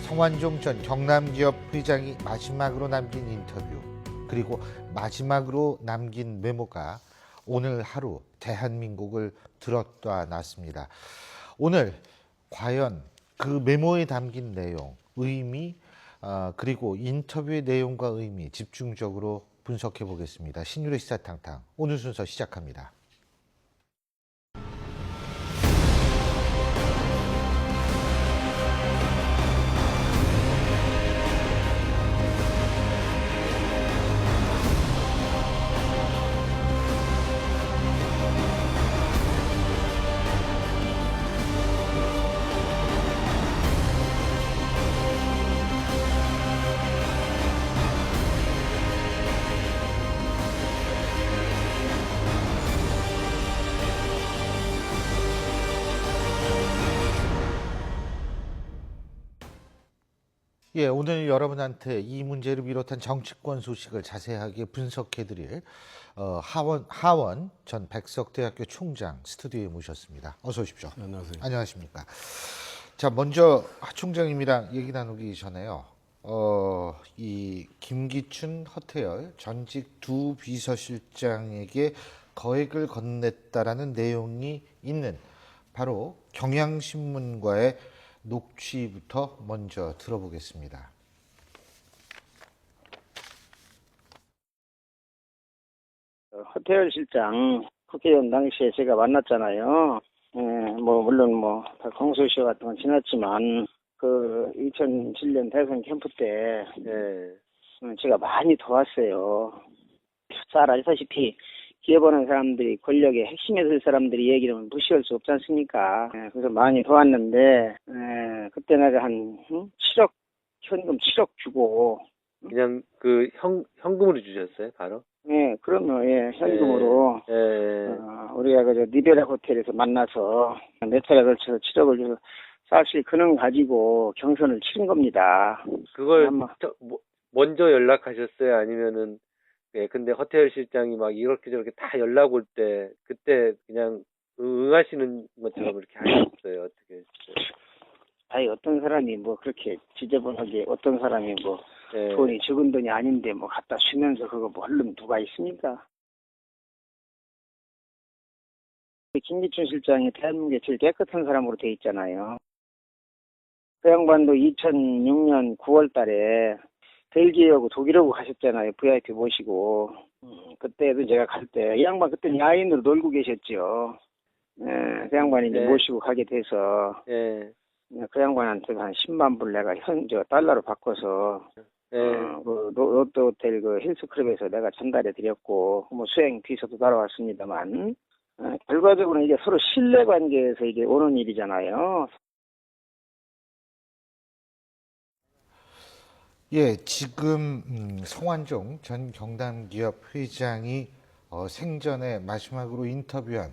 성완종 전 경남기업 회장이 마지막으로 남긴 인터뷰, 그리고 마지막으로 남긴 메모가 오늘 하루 대한민국을 들었다 놨습니다. 오늘 과연 그 메모에 담긴 내용, 의미, 그리고 인터뷰의 내용과 의미 집중적으로 분석해 보겠습니다. 신율의 시사탕탕 오늘 순서 시작합니다. 예, 오늘 여러분한테 이 문제를 비롯한 정치권 소식을 자세하게 분석해드릴 하원 전 백석대학교 총장 스튜디오에 모셨습니다. 어서 오십시오. 안녕하세요. 안녕하십니까. 자, 먼저 하 총장님이랑 얘기 나누기 전에요. 이 김기춘, 허태열 전직 두 비서실장에게 거액을 건넸다라는 내용이 있는 바로 경향신문과의 녹취부터 먼저 들어보겠습니다. 허태열 실장 국회의원 당시에 제가 만났잖아요. 물론 공소시효 같은 건 지났지만 그 2007년 대선 캠프 때 제가 많이 도왔어요. 잘 아시다시피 기업하는 사람들이 권력의 핵심에 설 사람들이 얘기를 무시할 수 없지 않습니까? 그래서 많이 도왔는데 그때 내가 한 7억 현금 7억 주고 그냥 그 현금으로 주셨어요, 바로? 예, 그럼요. 예, 현금으로 우리가 그저 리베라 호텔에서 만나서 몇 차례 걸쳐서 7억을 줘서 사실 그는 가지고 경선을 치른 겁니다. 그걸 먼저 연락하셨어요? 아니면은 근데 허태열 실장이 막 이렇게 저렇게 다 연락 올 때 그때 그냥 응하시는 것처럼 이렇게 하셨어요? 어떻게 했어요? 아니 어떤 사람이 그렇게 지저분하게 어떤 사람이 돈이 적은 돈이 아닌데 갖다 주면서 그거 얼른 누가 있습니까? 김기춘 실장이 대한민국에 제일 깨끗한 사람으로 돼 있잖아요. 그 양반도 2006년 9월 달에 벨기에하고 독일하고 가셨잖아요. VIP 모시고. 그때도 제가 갈 때 이 양반 그때 야인으로 놀고 계셨죠. 그 양반이 이제 모시고 가게 돼서 그 양반한테 한 10만 불 내가 달러로 바꿔서 그 롯데 호텔 그 힐스클럽에서 내가 전달해 드렸고 수행 비서도 따라왔습니다만 결과적으로 이게 서로 신뢰 관계에서 이게 오는 일이잖아요. 예, 지금 성완종 전 경남기업 회장이 생전에 마지막으로 인터뷰한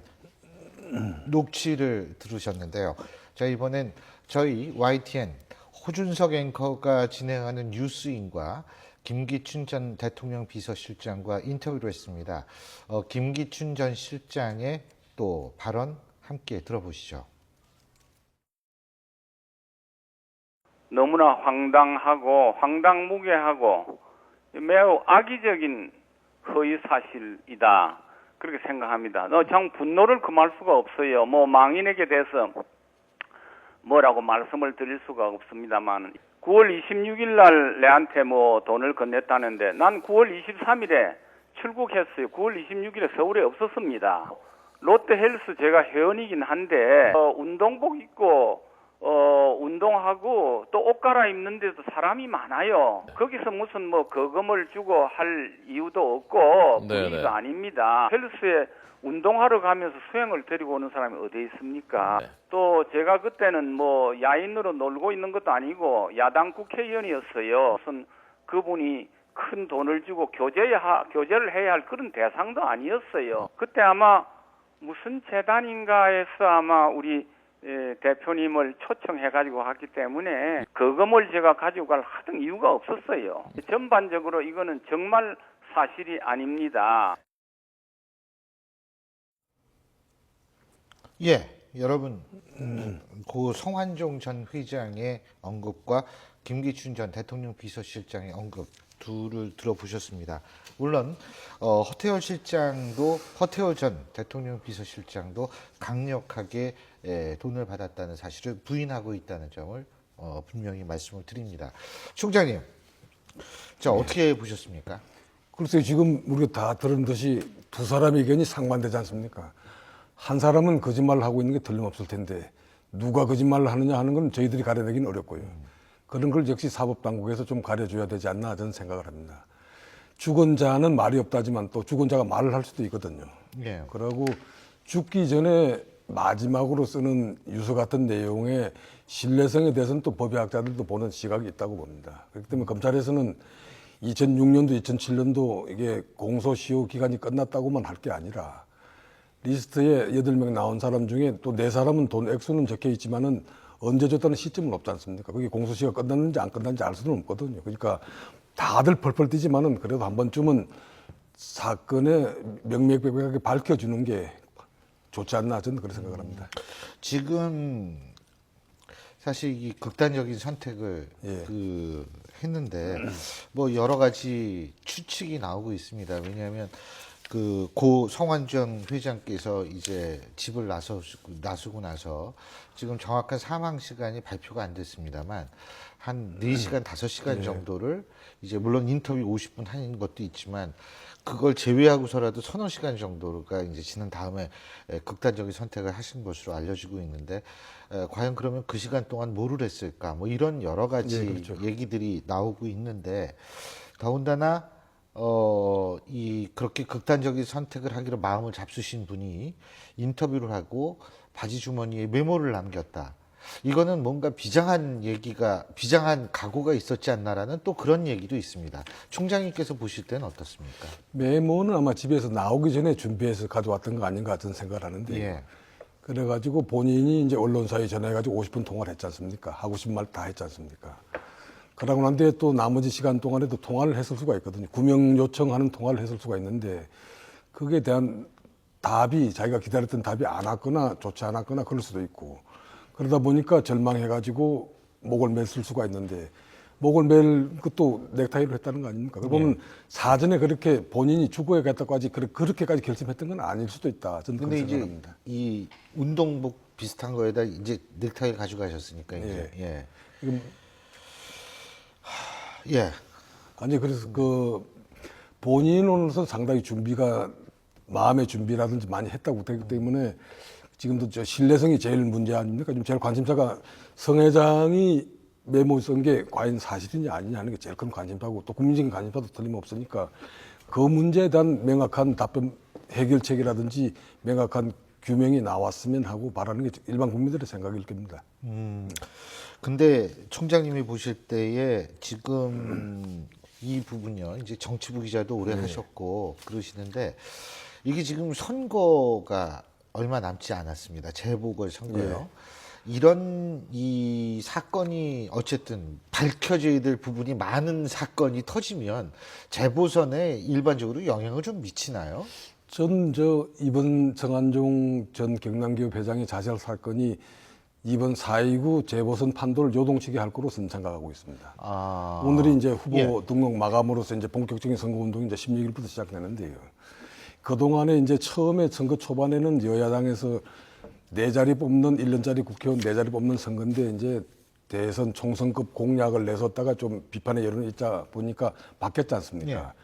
녹취를 들으셨는데요. 자, 이번엔 저희 YTN 호준석 앵커가 진행하는 뉴스인과 김기춘 전 대통령 비서실장과 인터뷰를 했습니다. 김기춘 전 실장의 또 발언 함께 들어보시죠. 너무나 황당하고 황당무계하고 매우 악의적인 허위 사실이다. 그렇게 생각합니다. 참 분노를 금할 수가 없어요. 망인에게 대해서 뭐라고 말씀을 드릴 수가 없습니다만 9월 26일 날 내한테 돈을 건넸다는데 난 9월 23일에 출국했어요. 9월 26일에 서울에 없었습니다. 롯데헬스 제가 회원이긴 한데 운동복 입고 운동하고 또 옷 갈아입는데도 사람이 많아요. 거기서 무슨 거금을 주고 할 이유도 없고 분위기도 아닙니다. 헬스에 운동하러 가면서 수행을 데리고 오는 사람이 어디 있습니까? 또 제가 그때는 야인으로 놀고 있는 것도 아니고 야당 국회의원이었어요. 무슨 그분이 큰 돈을 주고 교제를 해야 할 그런 대상도 아니었어요. 그때 아마 무슨 재단인가에서 아마 우리 대표님을 초청해가지고 했기 때문에 거금을 제가 가지고 갈 하등 이유가 없었어요. 전반적으로 이거는 정말 사실이 아닙니다. 예, 여러분, 고 성완종 전 회장의 언급과 김기춘 전 대통령 비서실장의 언급 둘을 들어보셨습니다. 물론 허태열 전 대통령 비서실장도 강력하게 돈을 받았다는 사실을 부인하고 있다는 점을 분명히 말씀을 드립니다. 총장님, 자 어떻게 보셨습니까? 글쎄요, 지금 우리가 다 들은 듯이 두 사람의 의견이 상반되지 않습니까? 한 사람은 거짓말을 하고 있는 게 틀림없을 텐데 누가 거짓말을 하느냐 하는 건 저희들이 가려내기는 어렵고요. 그런 걸 역시 사법당국에서 좀 가려줘야 되지 않나 저는 생각을 합니다. 죽은 자는 말이 없다지만 또 죽은 자가 말을 할 수도 있거든요. 예. 그러고 죽기 전에 마지막으로 쓰는 유서 같은 내용의 신뢰성에 대해서는 또 법의학자들도 보는 시각이 있다고 봅니다. 그렇기 때문에 검찰에서는 2006년도, 2007년도 이게 공소시효 기간이 끝났다고만 할 게 아니라 리스트에 8명 나온 사람 중에 또 4사람은 돈 액수는 적혀 있지만은 언제 줬다는 시점은 없지 않습니까? 그게 공소시효가 끝났는지 안 끝났는지 알 수는 없거든요. 그러니까 다들 펄펄 뛰지만은 그래도 한 번쯤은 사건의 명명백백하게 밝혀주는 게 좋지 않나 저는 그런 생각을 합니다. 지금 사실 이 극단적인 선택을 했는데 뭐 여러 가지 추측이 나오고 있습니다. 왜냐하면 그 고 성완종 회장께서 이제 집을 나서고 나서 지금 정확한 사망 시간이 발표가 안 됐습니다만 한 4시간, 5시간 정도를 이제 물론 인터뷰 50분 한 것도 있지만 그걸 제외하고서라도 서너 시간 정도가 이제 지난 다음에 극단적인 선택을 하신 것으로 알려지고 있는데 과연 그러면 그 시간 동안 뭐를 했을까 뭐 이런 여러 가지 그렇죠. 얘기들이 나오고 있는데 더군다나 그렇게 극단적인 선택을 하기로 마음을 잡수신 분이 인터뷰를 하고 바지 주머니에 메모를 남겼다. 이거는 뭔가 비장한 각오가 있었지 않나라는 또 그런 얘기도 있습니다. 총장님께서 보실 때는 어떻습니까? 메모는 아마 집에서 나오기 전에 준비해서 가져왔던 거 아닌가 저는 생각을 하는데 예. 그래가지고 본인이 이제 언론사에 전화해가지고 50분 통화를 했지 않습니까? 하고 싶은 말 다 했지 않습니까? 그러고 난 뒤에 또 나머지 시간 동안에도 통화를 했을 수가 있거든요. 구명 요청하는 통화를 했을 수가 있는데 그게 대한 답이 자기가 기다렸던 답이 안 왔거나 좋지 않았거나 그럴 수도 있고 그러다 보니까 절망해가지고 목을 맸을 수가 있는데 목을 맬 것도 넥타이로 했다는 거 아닙니까? 그러면 사전에 그렇게 본인이 죽어야겠다까지 그렇게까지 결심했던 건 아닐 수도 있다. 저는 근데 그렇게 이제 생각합니다. 이 운동복 비슷한 거에다 이제 넥타이를 가져가셨으니까 이제 지금 예. 아니 그래서 그 본인으로서 상당히 준비가 마음의 준비라든지 많이 했다고 되기 때문에 지금도 저 신뢰성이 제일 문제 아닙니까? 지금 제일 관심사가 성 회장이 메모 쓴 게 과연 사실이냐 아니냐 하는 게 제일 큰 관심사고 또 국민적인 관심사도 틀림없으니까 그 문제에 대한 명확한 답변 해결책이라든지 명확한 규명이 나왔으면 하고 바라는 게 일반 국민들의 생각일 겁니다. 근데 총장님이 보실 때에 지금 이 부분요. 이제 정치부 기자도 오래 하셨고 그러시는데 이게 지금 선거가 얼마 남지 않았습니다. 재보궐선거요. 이런 이 사건이 어쨌든 밝혀져야 될 부분이 많은 사건이 터지면 재보선에 일반적으로 영향을 좀 미치나요? 전 이번 성완종 전 경남기업 회장의 자살 사건이 이번 4.29 재보선 판도를 요동치게 할 거로 저는 생각하고 있습니다. 오늘이 이제 후보 등록 마감으로서 이제 본격적인 선거 운동이 이제 16일부터 시작되는데요. 그동안에 이제 처음에 선거 초반에는 여야당에서 4자리 뽑는 1년짜리 국회의원 4자리 뽑는 선거인데 이제 대선 총선급 공약을 내섰다가 좀 비판의 여론이 있자 보니까 바뀌었지 않습니까?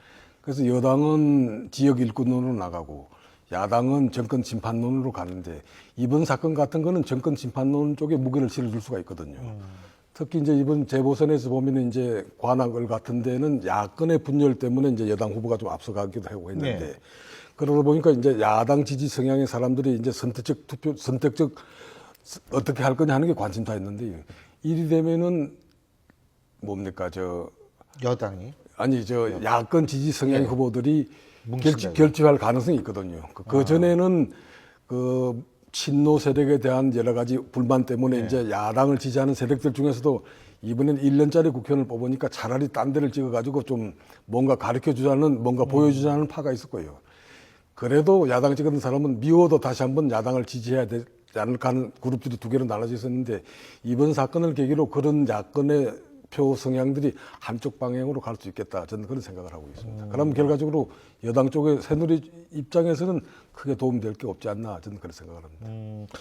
그래서 여당은 지역 일꾼론으로 나가고 야당은 정권 심판론으로 가는데 이번 사건 같은 거는 정권 심판론 쪽에 무게를 실어줄 수가 있거든요. 특히 이제 이번 재보선에서 보면은 이제 관악을 같은 데는 야권의 분열 때문에 이제 여당 후보가 좀 앞서가기도 하고 했는데 그러다 보니까 이제 야당 지지 성향의 사람들이 이제 선택적 어떻게 할 거냐 하는 게 관심사였는데 일이 되면은 뭡니까 여당이 아니 야권 지지 성향 후보들이 뭉친다고요? 결집할 가능성이 있거든요. 그 전에는 그 친노 세력에 대한 여러 가지 불만 때문에 이제 야당을 지지하는 세력들 중에서도 이번엔 1년짜리 국회의원을 뽑으니까 차라리 딴 데를 찍어가지고 좀 뭔가 가르쳐 주자는 뭔가 보여주자는 파가 있을 거예요. 그래도 야당 찍은 사람은 미워도 다시 한번 야당을 지지해야 않을까 하는 그룹들이 두 개로 나눠져 있었는데 이번 사건을 계기로 그런 야권의 표 성향들이 한쪽 방향으로 갈 수 있겠다. 저는 그런 생각을 하고 있습니다. 그럼 결과적으로 여당 쪽의 새누리 입장에서는 크게 도움될 게 없지 않나. 저는 그런 생각을 합니다.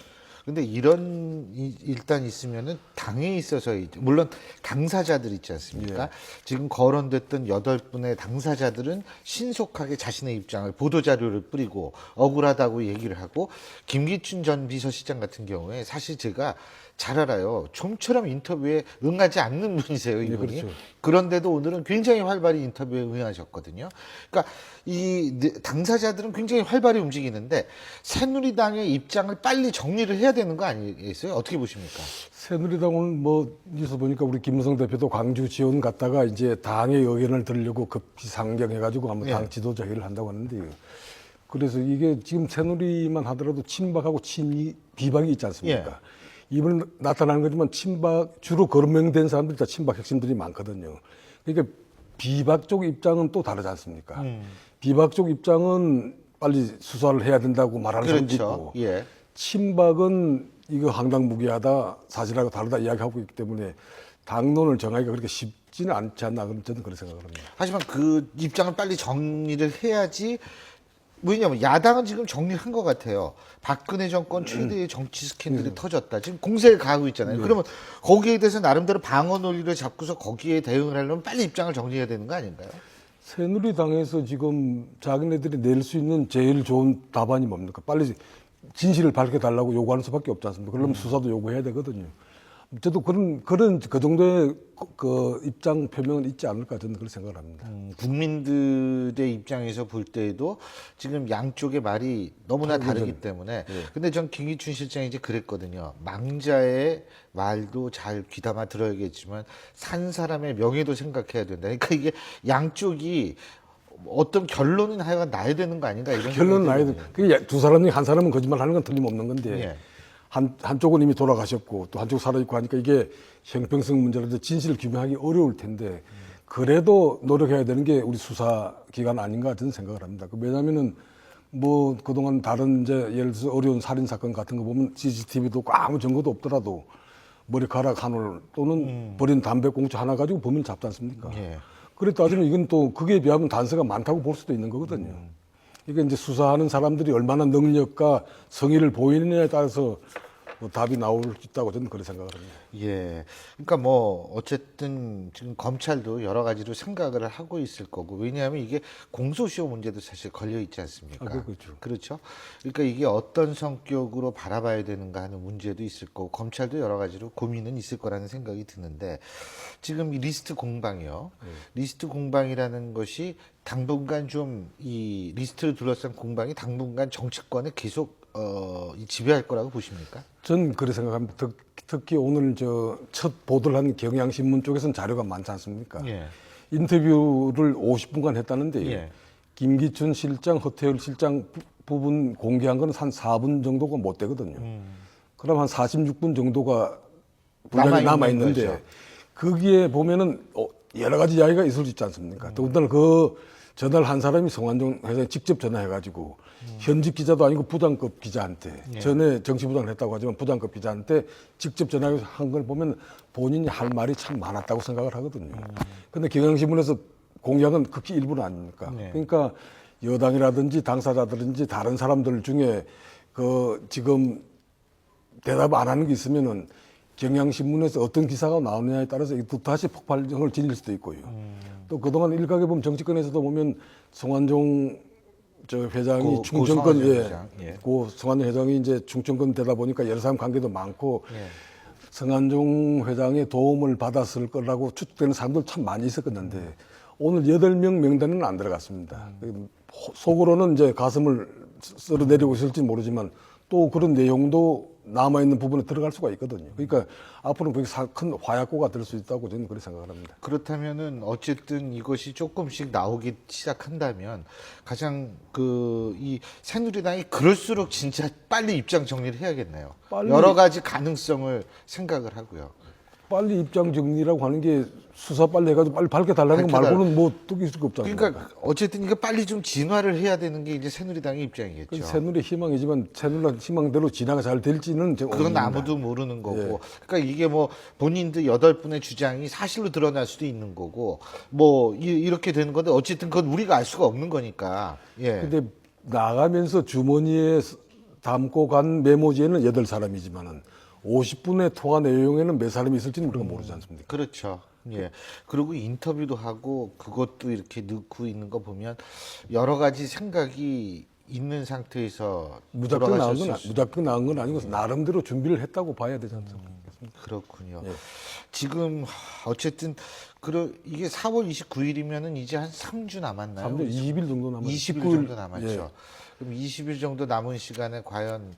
근데 일단 있으면은 당에 있어서 물론 당사자들 있지 않습니까? 예. 지금 거론됐던 8분의 당사자들은 신속하게 자신의 입장을 보도자료를 뿌리고 억울하다고 얘기를 하고 김기춘 전 비서실장 같은 경우에 사실 제가 잘 알아요. 좀처럼 인터뷰에 응하지 않는 분이세요, 이분이. 그렇죠. 그런데도 오늘은 굉장히 활발히 인터뷰에 응하셨거든요. 그러니까 이 당사자들은 굉장히 활발히 움직이는데 새누리당의 입장을 빨리 정리를 해야 되는 거 아니겠어요? 어떻게 보십니까? 새누리당은 뭐 뉴스 보니까 우리 김무성 대표도 광주 지원 갔다가 이제 당의 의견을 들으려고 급히 상경해가지고 아마 당 지도자 회의를 한다고 하는데요. 그래서 이게 지금 새누리만 하더라도 친박하고 비박이 있지 않습니까? 이번 나타나는 거지만 주로 거명된 사람들이 다 친박 핵심들이 많거든요. 그러니까 비박 쪽 입장은 또 다르지 않습니까? 비박 쪽 입장은 빨리 수사를 해야 된다고 말하는 사람도 있고, 친박은 이거 황당무계하다, 사실하고 다르다 이야기하고 있기 때문에 당론을 정하기가 그렇게 쉽지는 않지 않나, 저는 그런 생각을 합니다. 하지만 그 입장을 빨리 정리를 해야지. 왜냐하면 야당은 지금 정리를 한 것 같아요. 박근혜 정권 최대의 정치 스캔들이 터졌다. 지금 공세를 가하고 있잖아요. 그러면 거기에 대해서 나름대로 방어 논리를 잡고서 거기에 대응을 하려면 빨리 입장을 정리해야 되는 거 아닌가요? 새누리당에서 지금 자기네들이 낼 수 있는 제일 좋은 답안이 뭡니까? 빨리 진실을 밝혀달라고 요구하는 수밖에 없지 않습니까? 그러면 수사도 요구해야 되거든요. 저도 그 정도의 그 입장 표명은 있지 않을까 저는 그렇게 생각을 합니다. 국민들의 입장에서 볼 때에도 지금 양쪽의 말이 너무나 다르기 때문에. 근데 전 김기춘 실장이 이제 그랬거든요. 망자의 말도 잘 귀담아 들어야겠지만 산 사람의 명예도 생각해야 된다. 그러니까 이게 양쪽이 어떤 결론은 하여간 나야 되는 거 아닌가 이런 결론은 나야 돼. 그게 두 사람 중에 한 사람은 거짓말하는 건 틀림없는 건데. 한쪽은 이미 돌아가셨고 또 한쪽 살아있고 하니까 이게 형평성 문제라도 진실을 규명하기 어려울 텐데 그래도 노력해야 되는 게 우리 수사기관 아닌가 저는 생각을 합니다. 왜냐하면은 뭐 그동안 다른 이제 예를 들어서 어려운 살인사건 같은 거 보면 CCTV도 없고 아무 증거도 없더라도 머리카락 한 올 또는 버린 담배꽁초 하나 가지고 범인을 잡지 않습니까? 그래 따지면 이건 또 그게 비하면 단서가 많다고 볼 수도 있는 거거든요. 이게 이제 수사하는 사람들이 얼마나 능력과 성의를 보이느냐에 따라서 뭐 답이 나올 수 있다고 저는 그렇게 생각을 합니다. 예. 그러니까 뭐 어쨌든 지금 검찰도 여러 가지로 생각을 하고 있을 거고 왜냐하면 이게 공소시효 문제도 사실 걸려 있지 않습니까? 그렇죠. 그렇죠. 그러니까 이게 어떤 성격으로 바라봐야 되는가 하는 문제도 있을 거고 검찰도 여러 가지로 고민은 있을 거라는 생각이 드는데 지금 이 리스트 공방이요. 리스트 공방이라는 것이 당분간 좀 이 리스트를 둘러싼 공방이 당분간 정치권을 계속 지배할 거라고 보십니까? 전 그렇게 생각합니다. 특히 오늘 첫 보도를 한 경향신문 쪽에서는 자료가 많지 않습니까? 인터뷰를 50분간 했다는데 김기춘 실장, 허태열 실장 부분 공개한 거는 한 4분 정도가 못 되거든요. 그럼 한 46분 정도가 분량이 남아있는데 거기에 보면은 여러 가지 이야기가 있을 수 있지 않습니까? 더군다나 그 전화를 한 사람이 성완종 회장이 직접 전화해가지고 현직 기자도 아니고 부장급 기자한테 전에 정치부장을 했다고 하지만 부장급 기자한테 직접 전화해서 한 걸 보면 본인이 할 말이 참 많았다고 생각을 하거든요. 근데 경향신문에서 공약은 극히 일부는 아닙니까? 그러니까 여당이라든지 당사자들인지 다른 사람들 중에 그 지금 대답 안 하는 게 있으면은 경향신문에서 어떤 기사가 나오느냐에 따라서 또 다시 폭발력을 지닐 수도 있고요. 또 그동안 일각에 보면 정치권에서도 보면 성완종 회장이 충청권 고 성완종 회장이 이제 충청권 되다 보니까 여러 사람 관계도 많고 성완종 회장의 도움을 받았을 거라고 추측되는 사람들 참 많이 있었는데 오늘 8명 명단에는 안 들어갔습니다. 속으로는 이제 가슴을 쓸어 내리고 있을지 모르지만 또 그런 내용도 남아있는 부분에 들어갈 수가 있거든요. 그러니까 앞으로는 그게 큰 화약고가 될 수 있다고 저는 그렇게 생각을 합니다. 그렇다면은 어쨌든 이것이 조금씩 나오기 시작한다면 가장 이 새누리당이 그럴수록 진짜 빨리 입장 정리를 해야겠네요. 여러 가지 가능성을 생각을 하고요. 빨리 입장 정리라고 하는 게 수사 빨리 해가지고 빨리 밝혀달라는 거 말고는 뭐 뚝 있을 거 없잖아요. 그러니까 어쨌든 이거 빨리 좀 진화를 해야 되는 게 이제 새누리당의 입장이겠죠. 새누리 희망이지만 새누리 희망대로 진화가 잘 될지는 제가 그건 없습니다. 아무도 모르는 거고. 예. 그러니까 이게 뭐 본인들 8분의 주장이 사실로 드러날 수도 있는 거고, 뭐 이렇게 되는 건데 어쨌든 그건 우리가 알 수가 없는 거니까. 예. 근데 나가면서 주머니에 담고 간 메모지에는 8사람이지만은 50분의 통화 내용에는 몇 사람이 있을지는 우리가 모르지 않습니까? 그렇죠. 예. 그리고 인터뷰도 하고 그것도 이렇게 넣고 있는 거 보면 여러 가지 생각이 있는 상태에서 무작정 나온 건, 돌아가셨을 무작정 나온 건 아니고 나름대로 준비를 했다고 봐야 되지 않습니까? 그렇군요. 예. 지금 어쨌든 이게 4월 29일이면은 이제 한 3주 남았나요? 3주 20일 정도 남았죠. 20일 정도 남았죠. 예. 그럼 20일 정도 남은 시간에 과연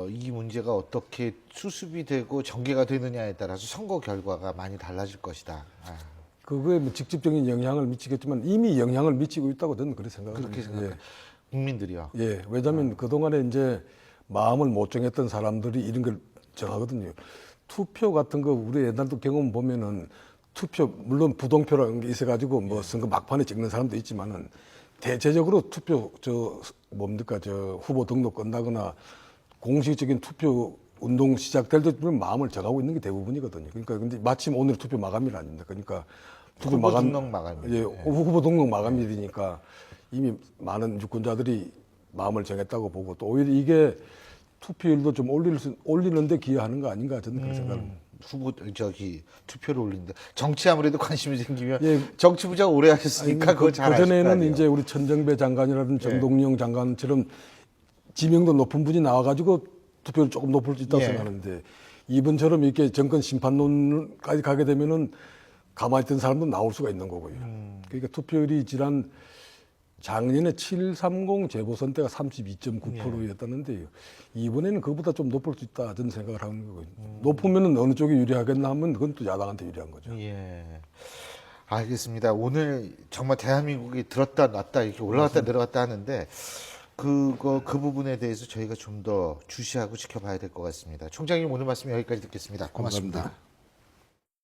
이 문제가 어떻게 수습이 되고 전개가 되느냐에 따라서 선거 결과가 많이 달라질 것이다. 아, 그거에 뭐 직접적인 영향을 미치겠지만 이미 영향을 미치고 있다고 저는 그렇게 생각합니다. 그렇게 생각해요. 국민들이요. 예, 왜냐하면 그동안에 이제 마음을 못 정했던 사람들이 이런 걸 정하거든요. 투표 같은 거 우리 옛날도 경험 보면은 투표 물론 부동표라는 게 있어가지고 뭐 선거 막판에 찍는 사람도 있지만은 대체적으로 투표 저 후보 등록 끝나거나 공식적인 투표 운동 시작될 때쯤 마음을 정하고 있는 게 대부분이거든요. 그러니까 근데 마침 오늘 투표 마감일 아닙니까? 그러니까 투표 후보 등록 마감일. 예, 후보 등록 마감일이니까 이미 많은 유권자들이 마음을 정했다고 보고 또 오히려 이게 투표율도 좀 올리는데 기여하는 거 아닌가 저는 그렇게 생각합니다. 투표를 올리는데 정치 아무래도 관심이 생기면 예. 정치 부장 오래 하셨으니까 그거 잘 아실 거 그전에는 아니에요. 이제 우리 천정배 장관이라든지 예. 정동영 장관처럼 지명도 높은 분이 나와가지고 투표율 조금 높을 수 있다고 예. 생각하는데 이번처럼 이렇게 정권 심판론까지 가게 되면은 가만히 있던 사람도 나올 수가 있는 거고요. 그러니까 투표율이 지난 작년에 730 재보선 때가 32.9%였다는데요. 이번에는 그보다 좀 높을 수 있다 저는 생각을 하는 거고요. 높으면은 어느 쪽이 유리하겠나 하면 그건 또 야당한테 유리한 거죠. 예. 알겠습니다. 오늘 정말 대한민국이 들었다 놨다 이렇게 올라갔다 내려갔다 하는데 그 부분에 대해서 저희가 좀 더 주시하고 지켜봐야 될 것 같습니다. 총장님 오늘 말씀 여기까지 듣겠습니다. 고맙습니다. 감사합니다.